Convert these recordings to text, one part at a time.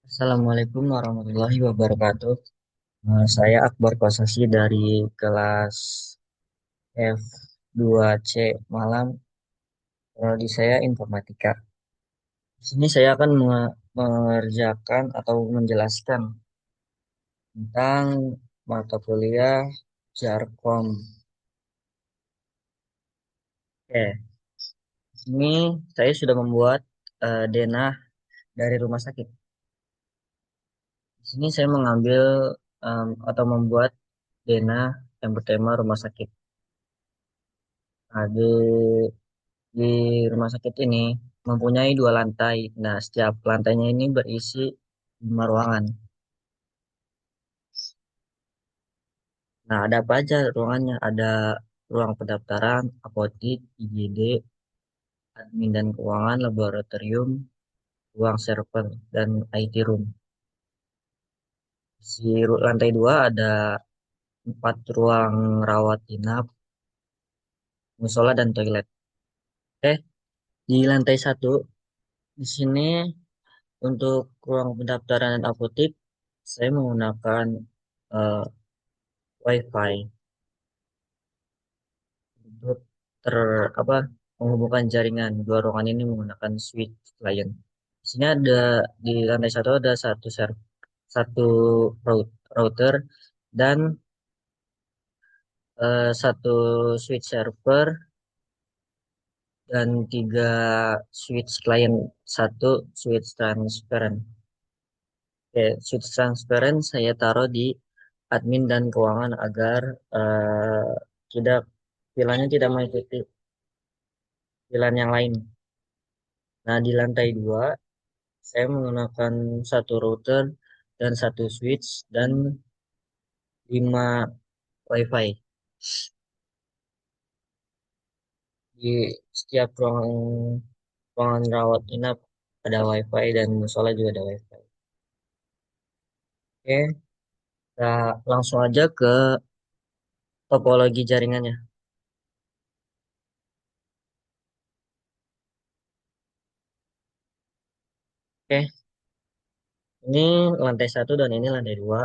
Assalamualaikum warahmatullahi wabarakatuh. Saya Akbar Kosasi dari kelas F2C Malam. Prodi saya Informatika. Di sini saya akan mengerjakan atau menjelaskan tentang mata kuliah Jarkom. Oke, di sini saya sudah membuat denah dari rumah sakit. Di sini saya mengambil atau membuat denah yang bertema rumah sakit. Nah, di rumah sakit ini mempunyai dua lantai. Nah, setiap lantainya ini berisi 5 ruangan. Nah, ada apa aja ruangannya? Ada ruang pendaftaran, apotik, IGD, admin dan keuangan, laboratorium, ruang server, dan IT room. Lantai 2 ada 4 ruang rawat inap, musola, dan toilet. Oke, di lantai 1, di sini untuk ruang pendaftaran dan apotik, saya menggunakan eh, WiFi untuk ter apa menghubungkan jaringan dua ruangan ini menggunakan switch client. Di sini di lantai 1 ada satu router dan satu switch server dan 3 switch client, satu switch transparent. Oke, switch transparent saya taruh di admin dan keuangan agar eh, tidak VLAN-nya tidak mengikuti VLAN yang lain. Nah, di lantai 2 saya menggunakan satu router dan satu switch dan 5 WiFi. Di setiap ruangan rawat inap ada WiFi dan musola juga ada WiFi. Oke, kita langsung aja ke topologi jaringannya. Oke, ini lantai 1 dan ini lantai 2.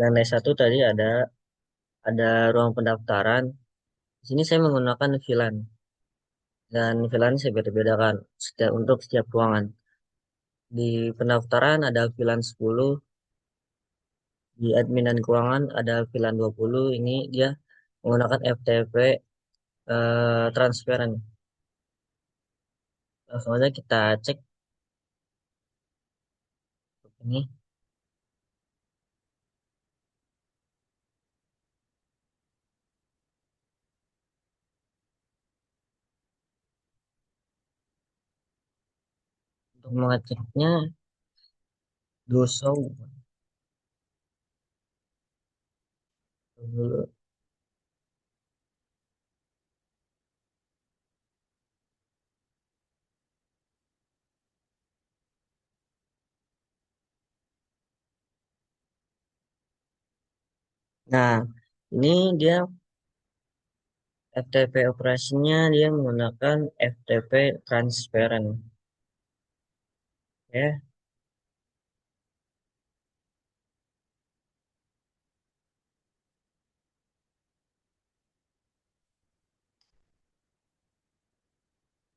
Lantai 1 tadi ada ruang pendaftaran. Di sini saya menggunakan VLAN dan VLAN saya beda-bedakan untuk setiap ruangan. Di pendaftaran ada VLAN 10, di admin dan keuangan ada VLAN 20. Ini dia menggunakan FTP transparan. Langsung aja kita cek ini untuk mengeceknya doso dulu. Nah, ini dia FTP operasinya dia menggunakan FTP transparent. Ya,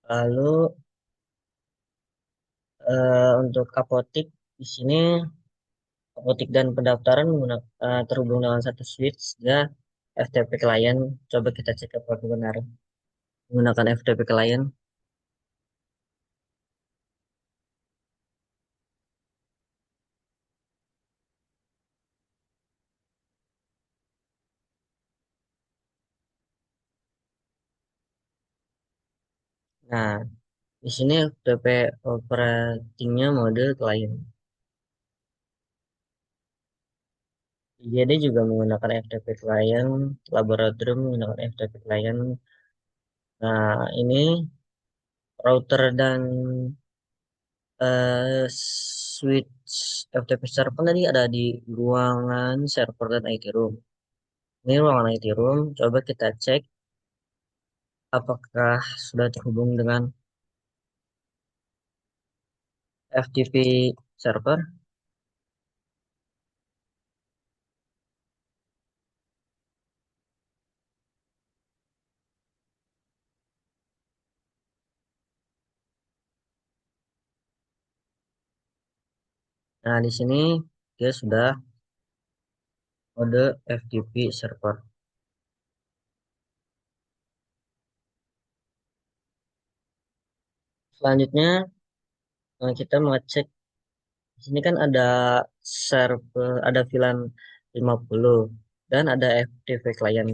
lalu untuk apotik di sini apotik dan pendaftaran terhubung dengan satu switch ya FTP client. Coba kita cek apakah benar menggunakan FTP client. Nah, di sini FTP operatingnya mode client. IGD juga menggunakan FTP client, laboratorium menggunakan FTP client. Nah, ini router dan switch FTP server tadi ada di ruangan server dan IT room. Ini ruangan IT room. Coba kita cek apakah sudah terhubung dengan FTP server. Nah, di sini dia sudah mode FTP server. Selanjutnya kita mengecek di sini kan ada server, ada VLAN 50 dan ada FTP client.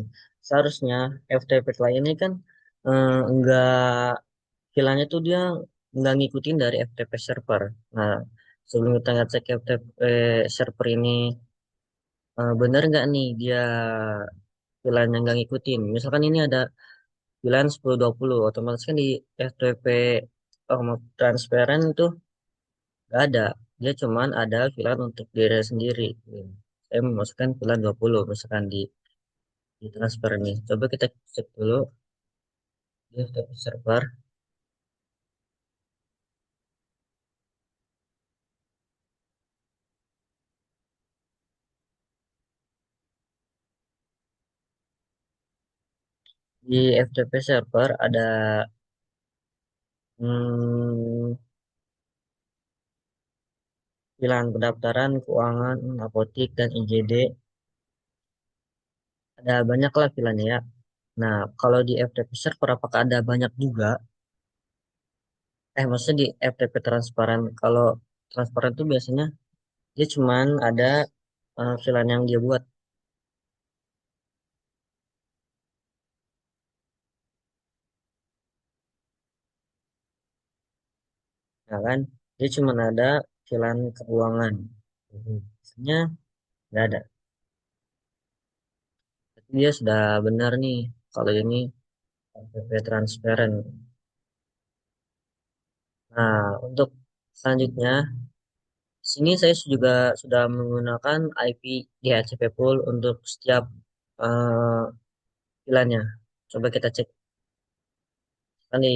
Seharusnya FTP client ini kan enggak VLAN-nya tuh dia nggak ngikutin dari FTP server. Nah, sebelum kita ngecek FTP server ini bener nggak nih dia VLAN yang nggak ngikutin. Misalkan ini ada VLAN 1020, otomatis kan di FTP transparan itu nggak ada. Dia cuman ada VLAN untuk diri sendiri. Saya memasukkan VLAN 20 misalkan di transfer ini. Coba kita cek dulu di FTP server. Di FTP server ada hmm, VLAN pendaftaran, keuangan, apotik, dan IGD. Ada banyak lah VLAN ya. Nah, kalau di FTP server apakah ada banyak juga? Maksudnya di FTP transparan. Kalau transparan tuh biasanya dia cuman ada VLAN yang dia buat. Nah kan, dia cuman ada VLAN keuangan. Biasanya nggak ada. Tapi dia sudah benar nih. Kalau ini FTP transparan. Nah, untuk selanjutnya, sini saya juga sudah menggunakan IP DHCP pool untuk setiap eh VLAN-nya. Coba kita cek kan di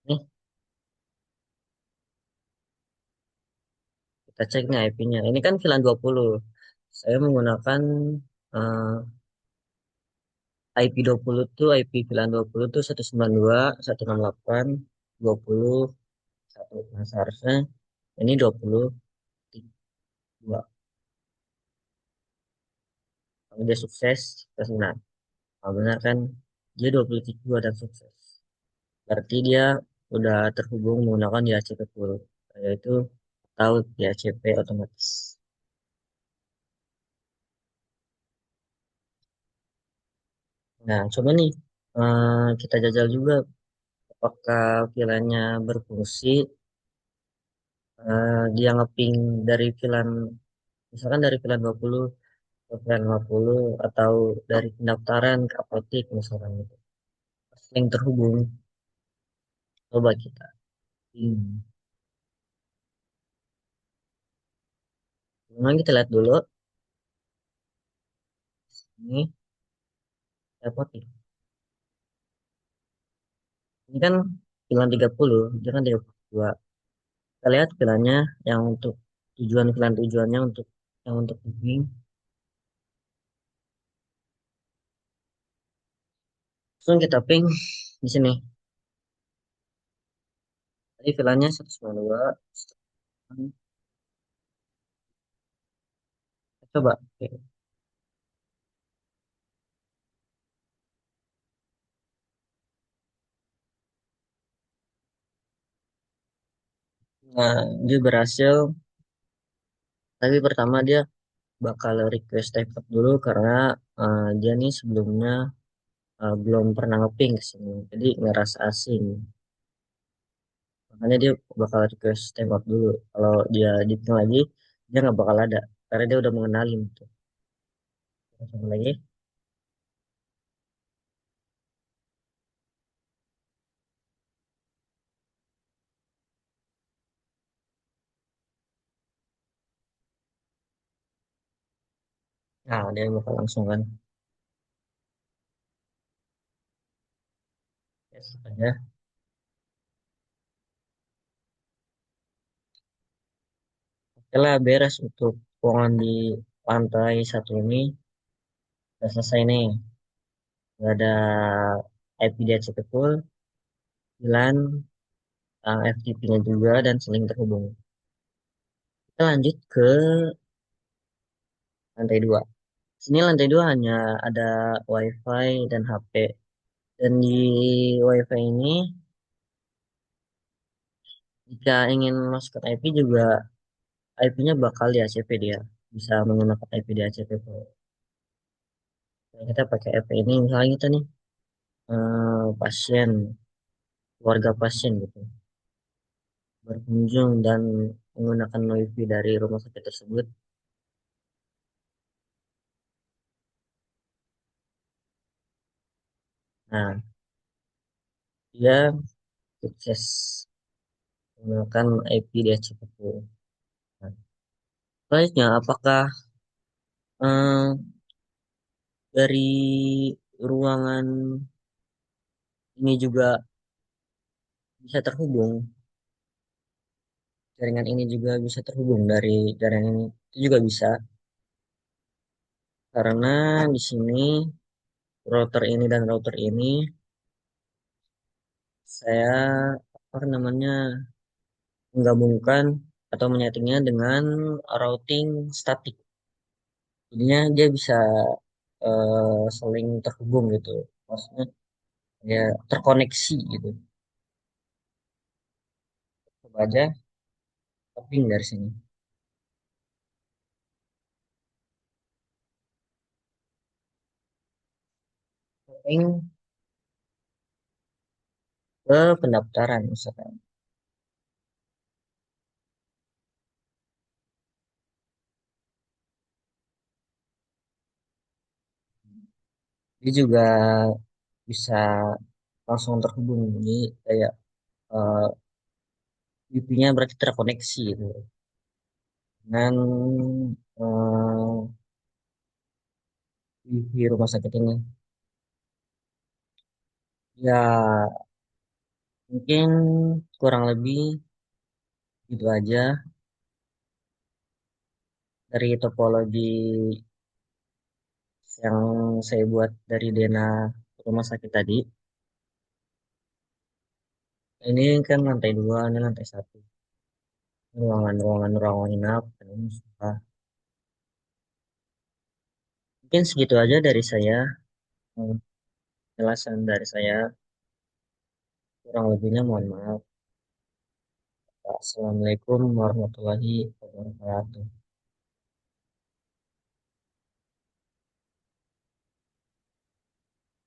nih, kita cek nih IP-nya. Ini kan VLAN 20. Saya menggunakan eh, IP 20 tuh IP VLAN 20 tuh 192, 168, 20, 1. Nah, seharusnya ini 22. Kalau dia sukses, kita senang. Kalau benar kan dia 22 dan sukses. Berarti dia udah terhubung menggunakan DHCP pool, yaitu tahu DHCP otomatis. Nah, coba nih kita jajal juga apakah VLAN-nya berfungsi. Dia ngeping dari VLAN, misalkan dari VLAN 20 ke VLAN 50 atau dari pendaftaran ke apotik misalkan gitu. Yang terhubung, coba kita. Hmm. Memang kita lihat dulu ini apotik. Ini kan VLAN 30, dia kan 32. Kita lihat VLAN-nya yang untuk tujuan VLAN tujuannya untuk yang untuk booking. Langsung kita ping di sini. Tadi VLAN-nya 192. Coba. Oke. Nah, dia berhasil. Tapi pertama dia bakal request type up dulu karena dia nih sebelumnya belum pernah ngeping ke sini. Jadi ngerasa asing. Makanya dia bakal request type up dulu. Kalau dia di ping lagi, dia nggak bakal ada. Karena dia udah mengenalin tuh. Coba lagi. Nah, dia bakal langsung kan. Yes, aja. Oke lah, beres untuk ruangan di lantai satu ini. Udah selesai nih. Nggak ada IP DHCP full, VLAN, FTP-nya juga, dan saling terhubung. Kita lanjut ke lantai dua. Sini lantai dua hanya ada WiFi dan HP. Dan di WiFi ini, jika ingin masuk ke IP juga, IP-nya bakal di ACP dia. Bisa menggunakan IP di ACP. Nah, kita pakai IP ini, misalnya kita nih, pasien, keluarga pasien gitu, berkunjung dan menggunakan WiFi dari rumah sakit tersebut. Nah, dia sukses menggunakan IP di ACP. Nah, selanjutnya, apakah eh, dari ruangan ini juga bisa terhubung, jaringan ini juga bisa terhubung dari jaringan ini, itu juga bisa, karena di sini router ini dan router ini saya apa namanya menggabungkan atau menyetingnya dengan routing statik. Jadinya dia bisa saling terhubung gitu. Maksudnya ya terkoneksi gitu. Coba aja tapping dari sini. Tapping ke pendaftaran misalkan. Dia juga bisa langsung terhubung. Jadi kayak eh, WiFi-nya berarti terkoneksi gitu dengan WiFi rumah sakit ini. Ya mungkin kurang lebih gitu aja dari topologi yang saya buat dari Dena rumah sakit tadi. Ini kan lantai dua, ini lantai satu. Ruangan inap. Dan musola. Mungkin segitu aja dari saya. Hmm, Penjelasan dari saya. Kurang lebihnya mohon maaf. Assalamualaikum warahmatullahi wabarakatuh.